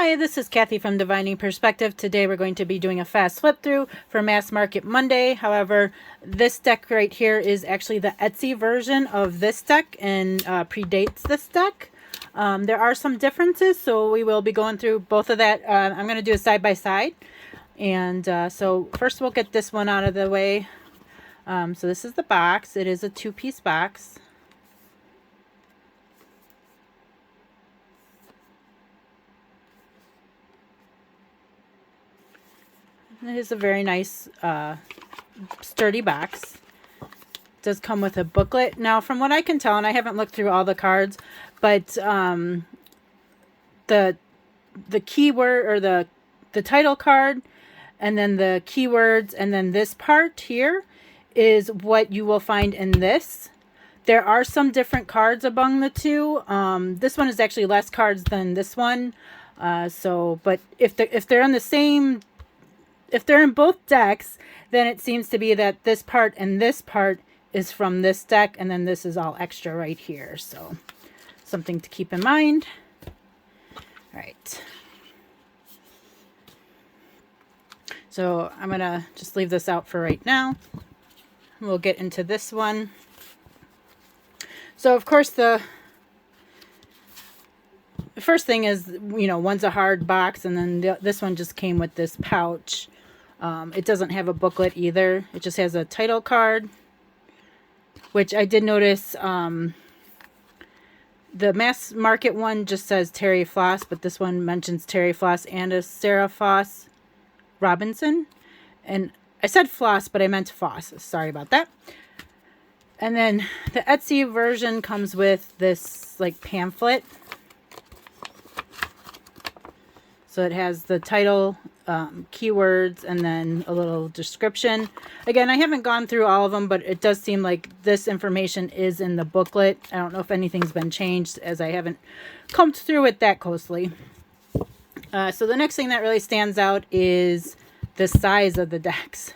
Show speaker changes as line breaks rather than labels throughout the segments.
Hi, this is Kathy from Divining Perspective. Today we're going to be doing a fast flip through for Mass Market Monday. However, this deck right here is actually the Etsy version of this deck and predates this deck. There are some differences, so we will be going through both of that. I'm going to do a side by side. And so first we'll get this one out of the way. So this is the box. It is a two-piece box. It is a very nice, sturdy box. It does come with a booklet. Now, from what I can tell, and I haven't looked through all the cards, but the keyword or the title card, and then the keywords, and then this part here is what you will find in this. There are some different cards among the two. This one is actually less cards than this one. But if they're in the same. If they're in both decks, then it seems to be that this part and this part is from this deck, and then this is all extra right here. So, something to keep in mind. All right. So, I'm going to just leave this out for right now. We'll get into this one. So, of course, the first thing is, one's a hard box, and then this one just came with this pouch. It doesn't have a booklet either. It just has a title card, which I did notice. The Mass Market one just says Terry Floss, but this one mentions Terry Floss and a Sarah Foss Robinson. And I said Floss, but I meant Foss. Sorry about that. And then the Etsy version comes with this like pamphlet. So it has the title, keywords, and then a little description. Again, I haven't gone through all of them, but it does seem like this information is in the booklet. I don't know if anything's been changed, as I haven't combed through it that closely. So the next thing that really stands out is the size of the decks.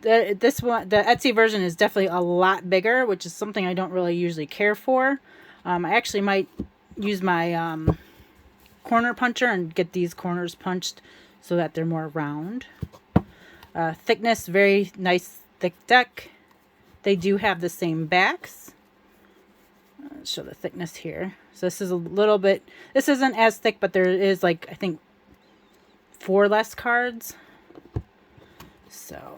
The Etsy version is definitely a lot bigger, which is something I don't really usually care for. I actually might use my corner puncher and get these corners punched so that they're more round. Thickness, very nice thick deck. They do have the same backs. Let's show the thickness here. So this is a little bit, this isn't as thick, but there is like, I think 4 less cards. So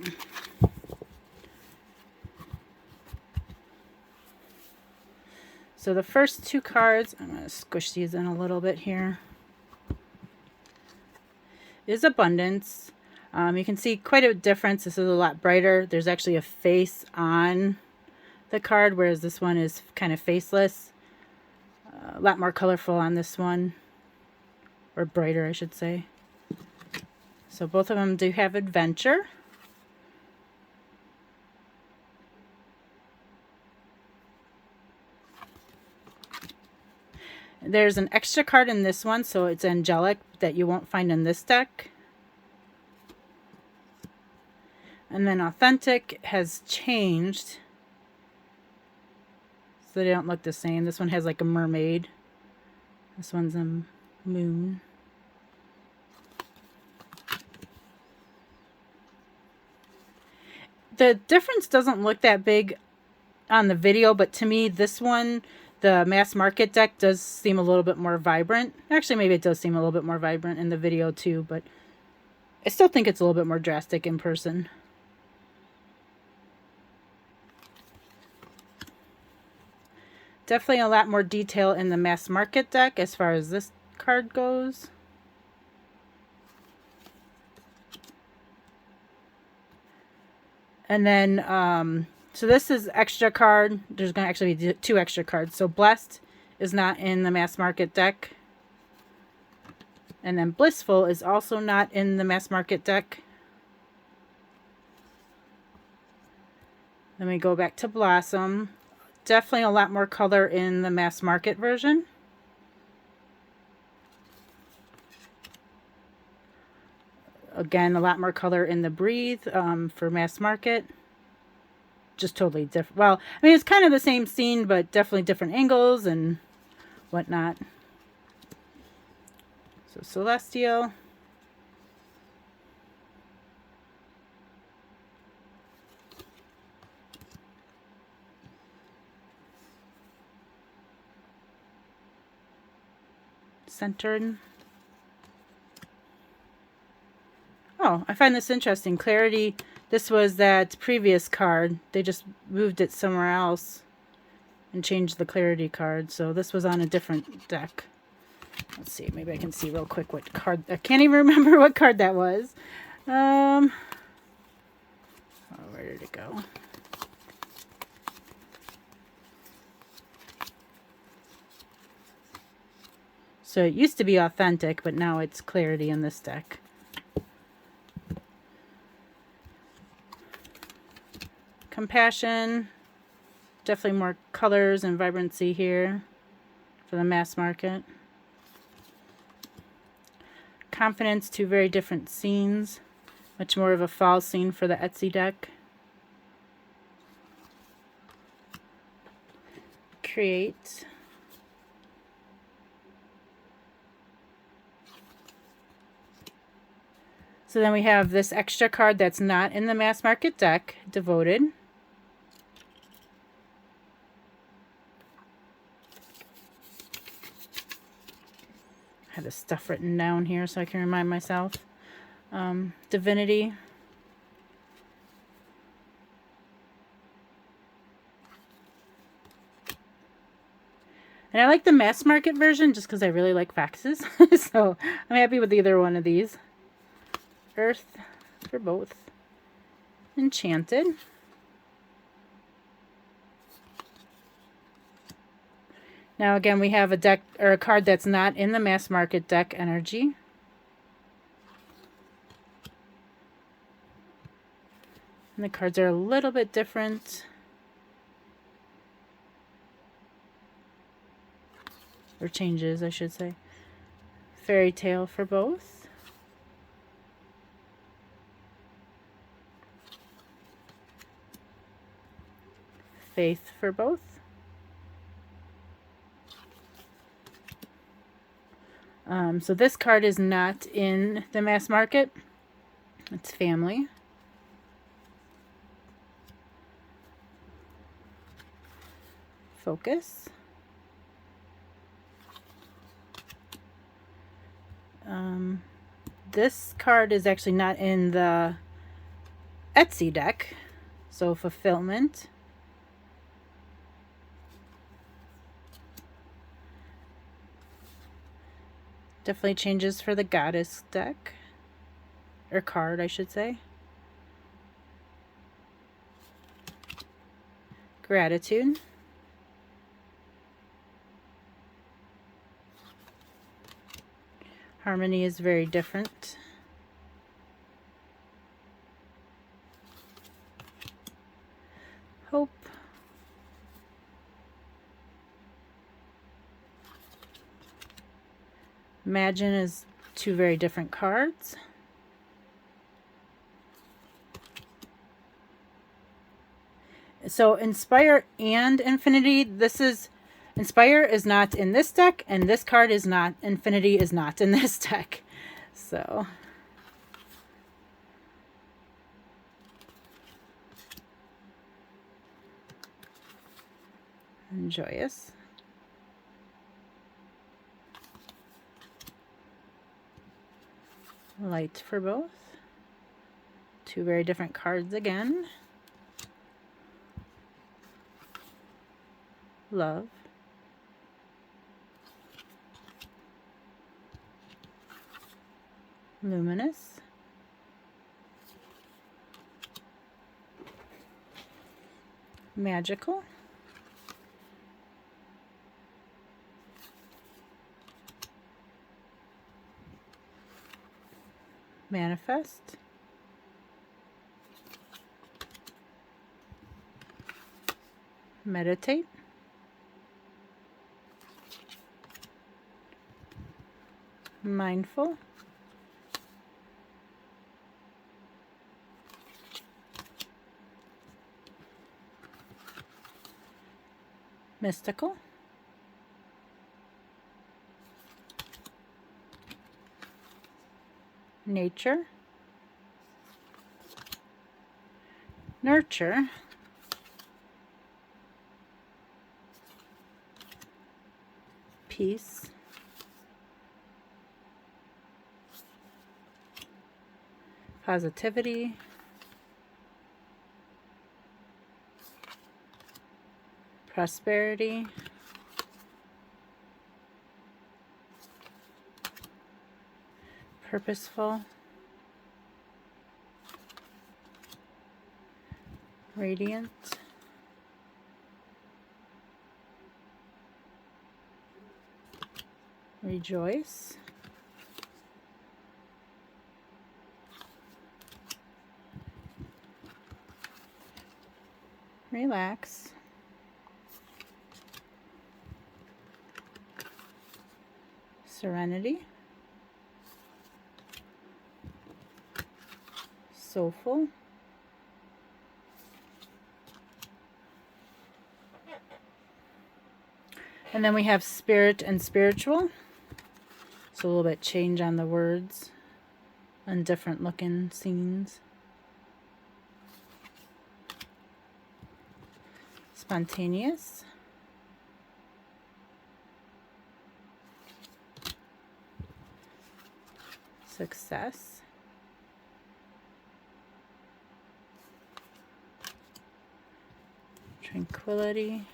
the first 2 cards, I'm going to squish these in a little bit here, is Abundance. You can see quite a difference. This is a lot brighter. There's actually a face on the card, whereas this one is kind of faceless. A lot more colorful on this one, or brighter, I should say. So both of them do have Adventure. There's an extra card in this one, so it's Angelic, that you won't find in this deck. And then Authentic has changed, so they don't look the same. This one has like a mermaid. This one's a moon. The difference doesn't look that big on the video, but to me, this one, the Mass Market deck, does seem a little bit more vibrant. Actually, maybe it does seem a little bit more vibrant in the video too, but I still think it's a little bit more drastic in person. Definitely a lot more detail in the Mass Market deck as far as this card goes. And then, so this is extra card. There's going to actually be 2 extra cards. So Blessed is not in the Mass Market deck. And then Blissful is also not in the Mass Market deck. Then we go back to Blossom. Definitely a lot more color in the Mass Market version. Again, a lot more color in the Breathe for Mass Market. Just totally different. Well, I mean, it's kind of the same scene, but definitely different angles and whatnot. So Celestial. Centered. Oh, I find this interesting. Clarity. This was that previous card. They just moved it somewhere else and changed the Clarity card. So this was on a different deck. Let's see. Maybe I can see real quick what card. I can't even remember what card that was. Oh, where did it go? So it used to be Authentic, but now it's Clarity in this deck. Compassion. Definitely more colors and vibrancy here for the mass market. Confidence, two very different scenes. Much more of a fall scene for the Etsy deck. Create. So then we have this extra card that's not in the mass market deck, Devoted. I had this stuff written down here so I can remind myself. Divinity. And I like the mass market version just because I really like faxes. So I'm happy with either one of these. Earth for both. Enchanted. Now again, we have a deck or a card that's not in the mass market deck, Energy. And the cards are a little bit different. Or changes, I should say. Fairy Tale for both. Faith for both. So this card is not in the mass market. It's Family. Focus. This card is actually not in the Etsy deck. So Fulfillment. Definitely changes for the Goddess deck. Or card, I should say. Gratitude. Harmony is very different. Hope. Imagine is two very different cards. So Inspire and Infinity, Inspire is not in this deck, and this card is not, Infinity is not in this deck. So Joyous. Light for both. Two very different cards again. Love. Luminous. Magical. Manifest. Meditate. Mindful. Mystical. nature, nurture, peace, positivity, prosperity, purposeful, radiant, rejoice, relax, serenity, soulful, and then we have spirit and spiritual. So a little bit change on the words and different looking scenes. Spontaneous, success, tranquility,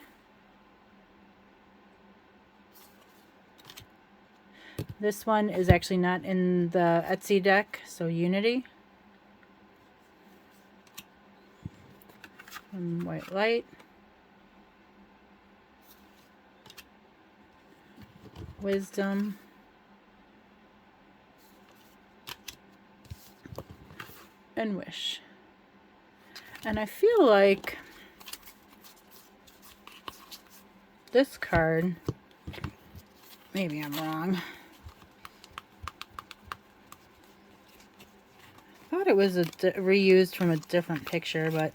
this one is actually not in the Etsy deck, so unity, and white light, wisdom, and wish. And I feel like this card, maybe I'm wrong, I thought it was reused from a different picture, but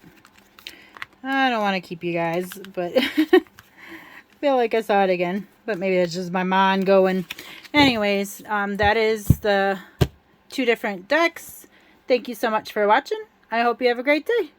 I don't want to keep you guys, but I feel like I saw it again, but maybe it's just my mind going. Anyways, that is the 2 different decks. Thank you so much for watching. I hope you have a great day.